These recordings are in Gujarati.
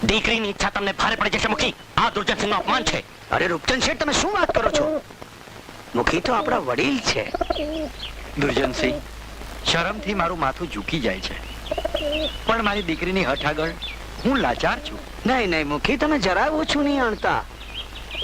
દીકરીની ઈચ્છા તમને ભારે પડી જશે મુખી. આ દુર્જનસિંહનું અપમાન છે. અરે રૂપચંદ શેઠ, તમે શું વાત કરો છો? મુખી તો આપણા વડીલ છે. દુર્જનસિંહ, શરમથી મારું માથું ઝૂકી જાય છે, પણ મારી દીકરીની હઠ આગળ હું લાચાર છું. નહીં નહીં મુખી, તમે જરાય ઓછું નહીં આણતા.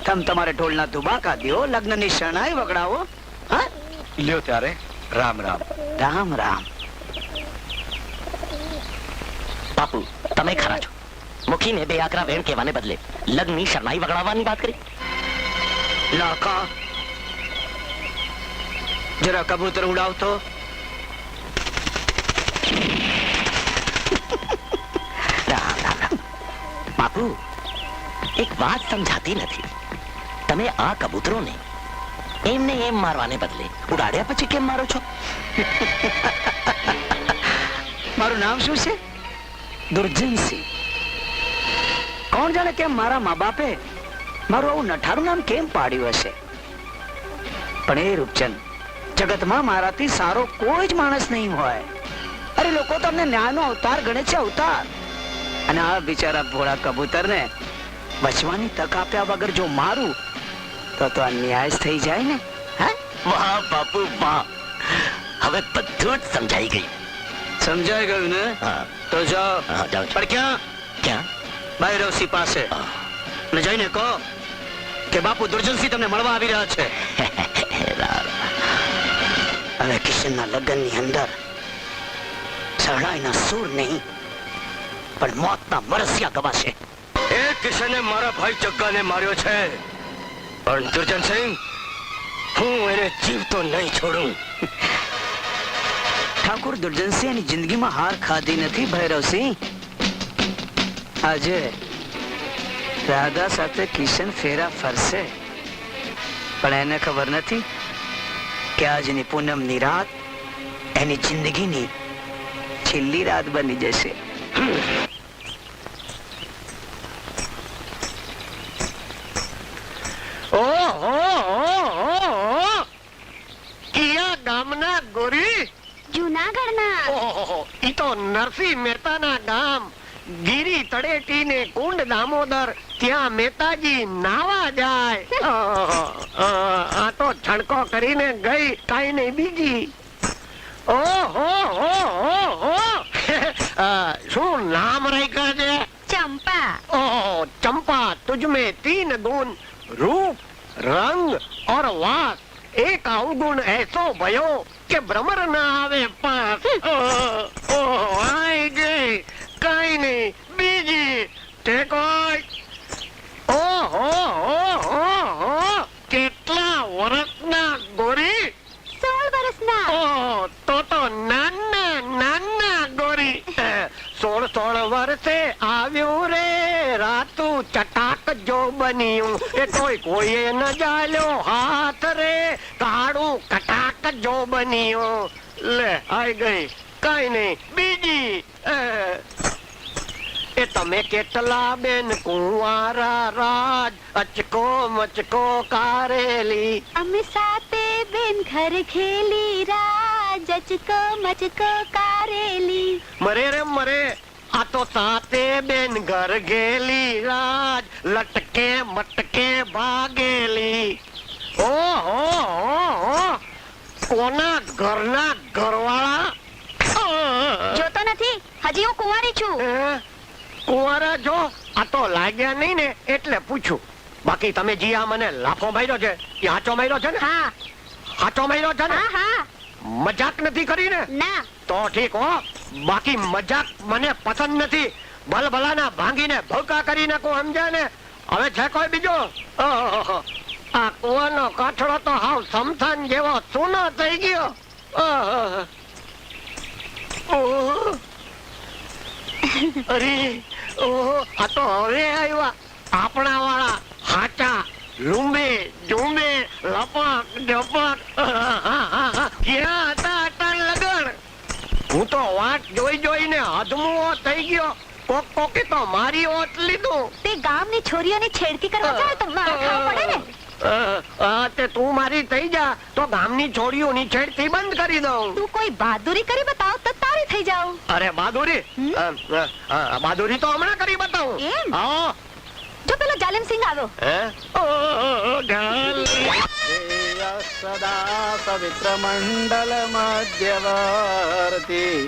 તમે તમારે ઢોલના ધુબાકા દ્યો, લગ્નની શરણાઈ વગડાવો. હા, લ્યો ત્યારે રામ રામ. રામ રામ. બાપુ, તમે ખરા છો. મુખીને બે આકરા વેણ કહેવાને બદલે લગ્નની શરણાઈ વગડાવવાની વાત કરી. લાકા, જરા કબૂતર ઉડાવતો. રામ રામ રામ. બાપુ, એક વાત સમજાતી નથી. તમે આ કબૂતરોને એમને એમ મારવાને બદલે ઉડાડ્યા પછી કેમ મારો છો? મારું નામ શું છે? દુર્જનસિંહ. કોણ જાણે કેમ મારા મા બાપે મારું આવું નઠારું નામ કેમ પાડ્યું હશે. પણ એ રૂપચંદ, જગતમાં મારાથી સારો કોઈ જ માણસ નહીં હોય. અરે લોકો તમને ન્યાયનો અવતાર ગણે છે, અવતાર. અને આ બિચારા ભોળા કબૂતરને બચવાની તક આપ્યા વગર જો મારું તો અન્યાય થઈ જાય ને. હા, વાહ બાપુ વાહ. હવે બધું જ સમજાઈ ગયું. સમજાઈ ગયું ને? હા, તો જાઓ. હા, જાઉં છું. પણ ક્યાં? ક્યાં? ભૈરવસિંહ પાસે. અને જઈને કહો કે બાપુ દુર્જનસિંહ તમને મળવા આવી રહ્યા છે. હવે કિશનના લગ્નની અંદર શરણાઈના સૂર નહીં, પણ મોતના મરસિયા ગવાશે. એ કિશને મારા ભાઈ જગ્ગાને માર્યો છે, પણ દુર્જનસિંહ, હું એને જીવતો નહીં છોડું. ઠાકુર દુર્જનસિંહ એની જિંદગીમાં હાર ખાધી નથી ભૈરવસિંહ. આજે રાધા સાથે કિશન ફેરા ફરશે, પણ એને ખબર નથી કે આજની પૂનમની રાત એની જિંદગીની છેલ્લી રાત બની જશે. કિયા ગામના ગોરી? જૂનાગઢના. ઓહો, ઈ તો નરસિંહ મહેતાના ગામ. ગીરી તળેટી ને કુંડ દામોદર, ત્યાં મહેતાજી નાવા જાય. આ તો છણકો કરીને ગઈ, કાઈ નહીં બીજી. ઓહો, શું નામ રાખ્યા છે? ચંપા. ओह चंपा, तुझ में 3 गुण, रूप रंग और वास, एक अवगुण ऐसो भयो कि भ्रमर न आवे पास. आई गई, कहीं नहीं बीजी टेकोय. ओहो, કેટલા વર્ષના ગોરી? 16 વર્ષના. ઓહ, તો નાના ગોરી. 16 વર્ષે આવ્યું રે રાતું ચટાક જો બન્યું. એ કોઈએ ન જાલ્યો હાથ રે, કાળું કટાક જો બન્યું. લે આઈ ગઈ, કઈ નહીં બીજી. એ તમે કેટલા બેન કુંવારા રાજ, અચકો મચકો કારેલી. અમે સાતે બેન ઘર ખેલી રાજ, અચકો મચકો કારેલી. મરે રે મરે, આ તો સાતે બેન ઘર ગેલી રાજ, લટકે મટકે ભાગેલી. ઓહો, કોના ઘરના ઘરવાળા? જોતો નથી, હજી હું કુંવારી છું. કુંવારા જો? આ તો લાગ્યા નહીં ને એટલે પૂછું. બાકી તમે જી આ મને લાફો માર્યો છે, એ હાચો માર્યો છે ને? હા હાચો માર્યો છે ને? હા. મજાક નથી કરી ને? ના. તો ઠીક હો, બાકી મજાક મને પસંદ નથી. ભલભલાના ભાંગીને ભૂકા કરી નાખું, સમજ્યા ને? હવે છે કોઈ બીજો? ઓહો, આ કુવાનો કાઠડો તો હાવ સમથાન જેવો સૂનો થઈ ગયો. ઓહો, અરે ઓહો, આ તો હવે આવ્યા આપણા વાળા હાચા. લુંબે ઝુંબે લપક ઝપક. ક્યાં હતા અટાણ લગન? હું તો વાટ જોઈને અધમુઓ થઈ ગયો. કોકે તો મારી ઓટ લીધું. તે ગામની છોરીઓની છેડતી કરવા જાય તો માર ખાવા પડે ને. તે તું મારી થઈ જા તો ગામની છોડીઓની છેડતી બંધ કરી દઉં. તું કોઈ બહાદુરી કરી બતાવ તો તારી થઈ જાવ. અરે બહાદુરી? બહાદુરી તો હમણાં કરી બતાવું. એમ? આવો જો પેલો જાલિમ સિંહ આવ્યો. હે ઓ ઢાલી સદા પવિત્ર મંડલ મધ્યવર્તી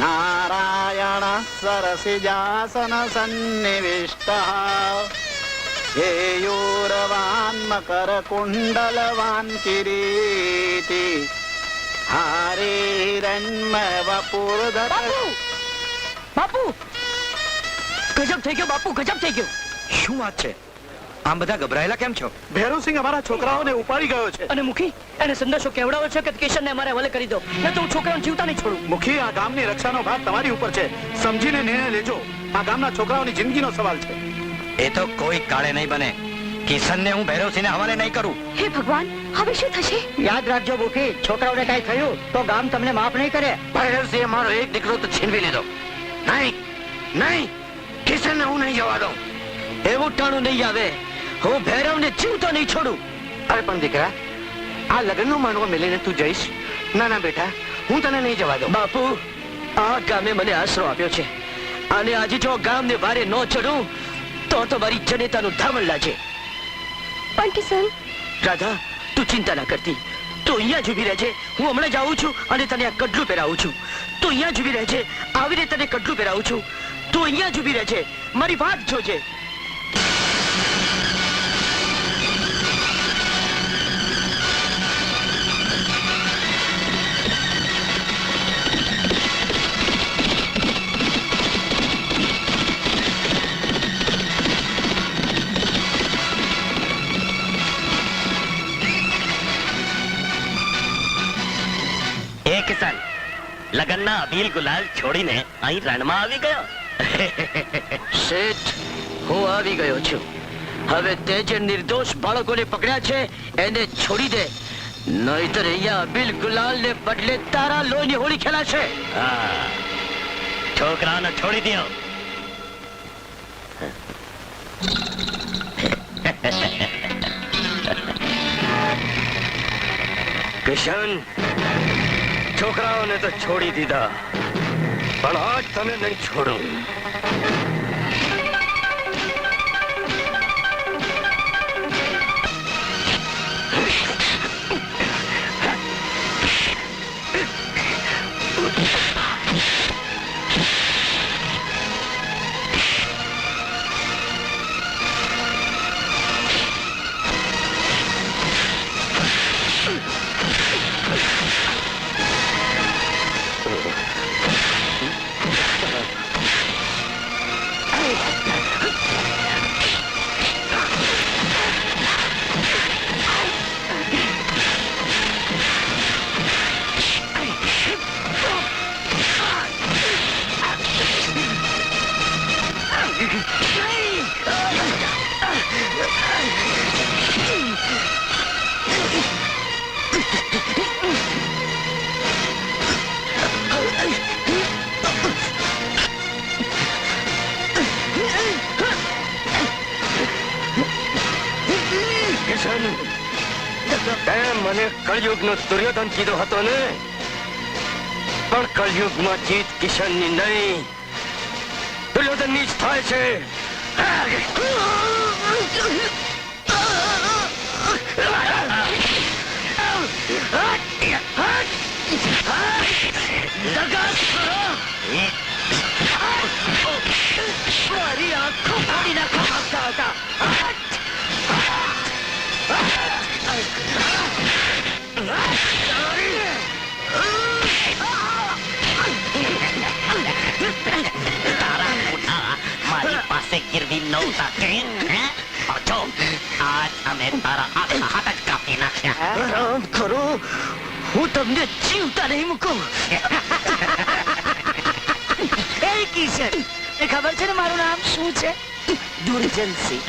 નારાયણ સરસિજાસન સન્નિવિષ્ટ હેયુરવાન મકર કુંડલવાન કિરીતિ હારિરન્મય વપુરધર. બાપુ ગજબ થઈ ગયો, બાપુ ગજબ થઈ ગયો. શું વાત છે? આમ બધા ગભરાયેલા કેમ છો? ભૈરવસિંહ અમારા છોકરાઓને ઉપાડી ગયો છે. અને મુખી એને સંદેશો કેવડાવ્યો છે કે કિશનને અમારે હવાલે કરી દો, નહીં તો હું છોકરાઓને જીવતા નહીં છોડું. મુખી, આ ગામની રક્ષાનો ભાર તમારી ઉપર છે. સમજીને નિર્ણય લેજો. આ ગામના છોકરાઓની જિંદગીનો સવાલ છે. એ તો કોઈ કાળે નહીં બને. કિશનને હું ભૈરવસિંહને હવાલે નહીં કરું. હે ભગવાન, હવે શું થશે? યાદ રાખજો મુખી, છોકરાઓને કઈ થયું તો ગામ તમને માફ નહીં કરે. ભૈરવસિંહે મારો એક દીકરો તો છીનવી લીધો. નહીં નહીં, કિશનને હું નહીં જવા દઉં. એવું ટાણું નહીં આવે. હું ભૈરવને જીવતો નહીં છોડું. અરે પણ દીકરા, આ લગ્નનો માંડવો મેલીને તું જઈશ? ના ના બેટા, હું તને નહીં જવા દઉં. બાપુ, આ ગામે મને આશરો આપ્યો છે અને આજે જો ગામને ભારે ન ચડું તો મારી જનેતાનું ધામણ લાજે. પણ કિશન, રાધા, તું ચિંતા ના કરતી. તું અહીંયા જ ઊભી રહેજે. હું હમણાં જ આવું છું અને તને આ કડલું પહેરાવું છું. તું અહીંયા જ ઊભી રહેજે. આવીને તને કડલું પહેરાવું છું. તું અહીંયા જ ઊભી રહેજે. મારી વાત જોજે. કિશન, લગનના અબીલ ગુલાલ છોડીને અહીં રણમાં આવી ગયો. શેઠ, હું આવી ગયો છું. હવે તે જે નિર્દોષ બાળકોને પકડ્યા છે એને છોડી દે, નહીતર અહીંયા અબીલ ગુલાલને બદલે તારા લોહીની હોળી ખેલાશે. હા, છોકરાઓને છોડી દો. કિશન, છોકરાઓને તો છોડી દીધા, પણ આજ તને નહીં છોડું. મને કળયુગનો દુર્યોધન કીધો હતો ને, પણ કળયુગમાં જીત કિશનની નહીં, દુર્યોધનની જ થાય છે. મારી આંખો ફાડી નાખવા માંગતા હતા. તારા મોઢા મારી પાસે ગીરવી નહોતા કે? જો આજ અમે તારા આખા હાથ જ કાપી નાખ્યા. આરામ કરો, હું તમને જીવતા નહીં મૂકું. એ કિશન, એ ખબર છે ને મારું નામ શું છે? દુર્જનસિંહ.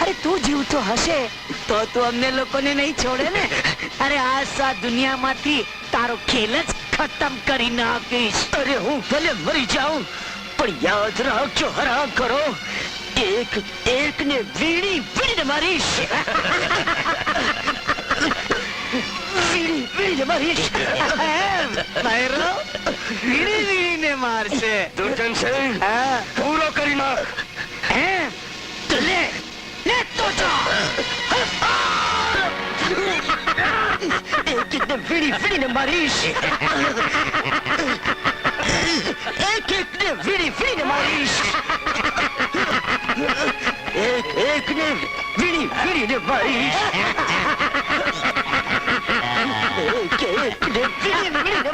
અરે તું જીવતો હશે તો તું અમને લોકોને નહીં છોડે ને. અરે આ સા દુનિયામાંથી તારો ખેલ જ ખતમ કરી નાખીશ. અરે હું ભલે મરી જાઉં, પણ યાદ રાખજો હરામ કરો, એક એકને વીણી વીણીને મારીશ. વીણી વીણીને મારીશ. વીણી વીણીને મારશે. દુર્જન છે, પૂરો કરી નાખ. એકને વીણી વીણીને મારીશ. એકને વીણી વીણીને મારીશ. એકને વીણી વીણીને મારીશ. એકને વીણી વીણીને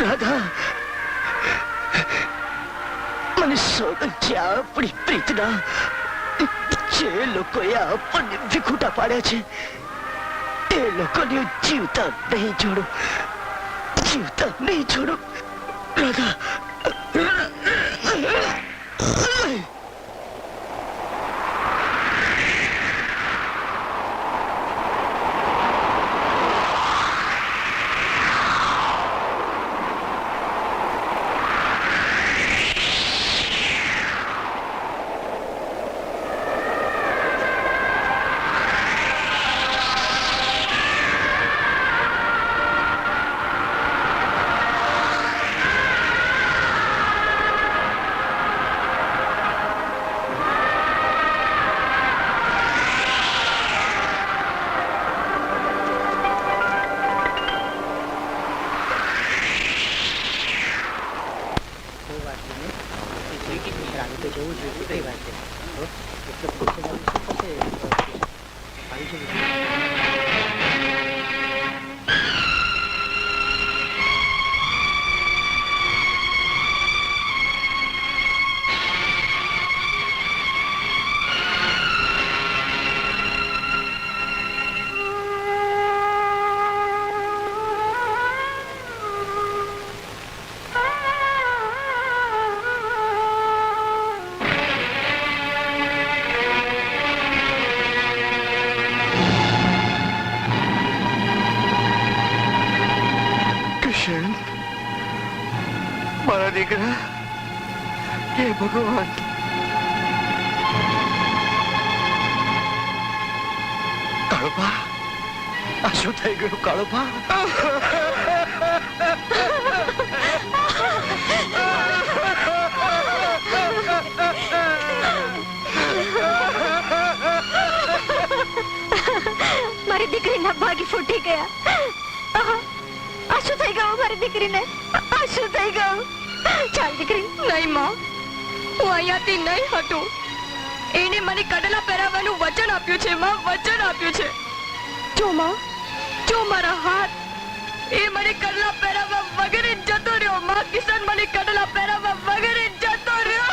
રાધા, મને સોગંદ છે આપણી પ્રીતના. જે લોકોએ આપણને વિખૂટા પાડ્યા છે એ લોકોને જીવતા નહીં છોડું, જીવતા નહીં છોડું. રાધા, મારા દીકરા, હે ભગવાન. કાળુભા, આ શું થઈ ગયું કાળુભા? મારી દીકરીના ભાગી ફૂટી ગયા. આ શું થઈ ગયું મારી દીકરીને? આ શું થઈ ગયું? ચાલ દીકરી. નહીં માં, હું અહીંયાથી નહીં હટું. એને મને કડલા પહેરાવવાનું વચન આપ્યું છે માં, વચન આપ્યું છે. જો માં, જો મારા હાથ, એ મને કડલા પહેરાવવા વગર જતો રહ્યો. માં, કિશન મને કડલા પહેરાવવા વગર જતો રહ્યો.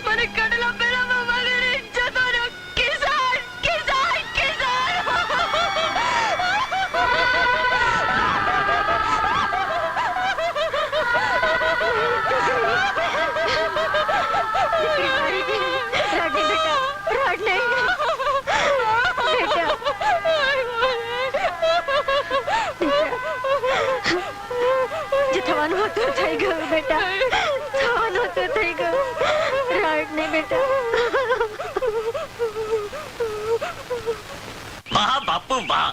મને કડલા પહેરાવવા વગર જતો રહ્યો. કિશન, કિશન, કિશન. થવાનું હતું થઈ ગયું બેટા, થવાનું હતું થઈ ગયું. રાડ નહીં બેટા. વાહ બાપુ વાહ,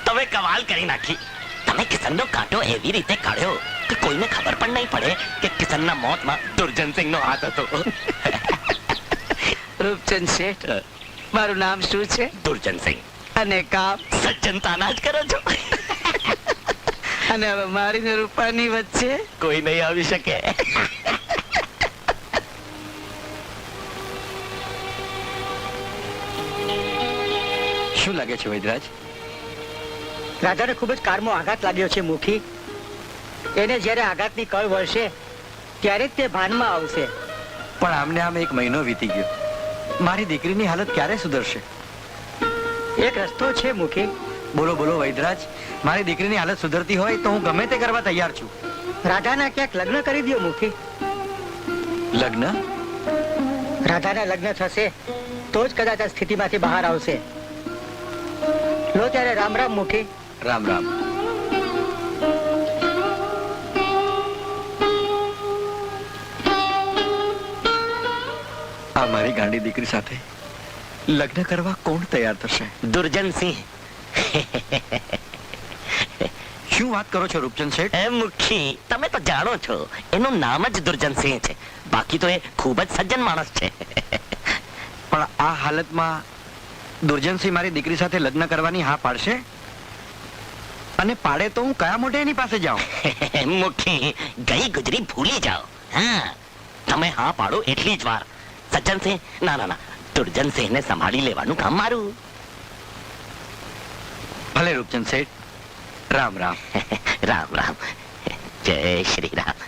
તમે કમાલ કરી નાખી. તમે કિશનનો કાંટો એવી રીતે કાઢ્યો કે કોઈને ખબર પણ નહીં પડે કે કિશનના મોતમાં દુર્જનસિંહનો હાથ હતો. રૂપચંદ શેઠ, મારું નામ શું છે? દુર્જનસિંહ. અને કામ? સજ્જનતાના જ કરો છો. અને હવે મારી ને રૂપાની વચ્ચે કોઈ નહીં આવી શકે. શું લાગે છે વૈદરાજ? રાધાને ખૂબ જ કારમાં આઘાત લાગ્યો છે મુખી. એને જ્યારે આઘાતની કળ વળશે ત્યારે જ તે ભાનમાં આવશે. પણ આમને આમ 1 મહિનો વીતી ગયો. મારી દીકરીની હાલત ક્યારે સુધરશે? એક રસ્તો છે મુખી. બોલો બોલો વૈદરાજ, મારી દીકરીની હાલત સુધરતી હોય તો હું ગમે તે કરવા તૈયાર છું. રાધાના ક્યાંક લગ્ન કરી દો મુખી. લગ્ન? રાધાના લગ્ન થશે તો જ કદાચ આ સ્થિતિમાંથી બહાર આવશે. લો ત્યારે રામ રામ મુખી. રામ રામ. આ મારી ગાંડી દીકરી સાથે લગ્ન કરવા કોણ તૈયાર થશે? દુર્જનસિંહ. શું વાત કરો છો રૂપચંદ શેઠ? એ મુખી, તમે તો જાણો છો એનું નામ જ દુર્જનસિંહ છે. બાકી તો એ ખૂબ જ સજ્જન માણસ છે. પણ આ હાલતમાં દુર્જનસિંહ મારી દીકરી સાથે લગ્ન કરવાની હા પાડશે? અને પાડે તો હું કયા મોઢે એની પાસે જાઉં? મુખી, ગઈ ગુજરી ભૂલી જાઓ. હા, તમે હા પાડો એટલી જ વાર. સજ્જનસિંહ, ના ના ના, દુર્જનસિંહને સંભાળી લેવાનું કામ મારું. ભલે રૂપચંદ શેઠ, રામ રામ. રામ રામ. જય શ્રી રામ.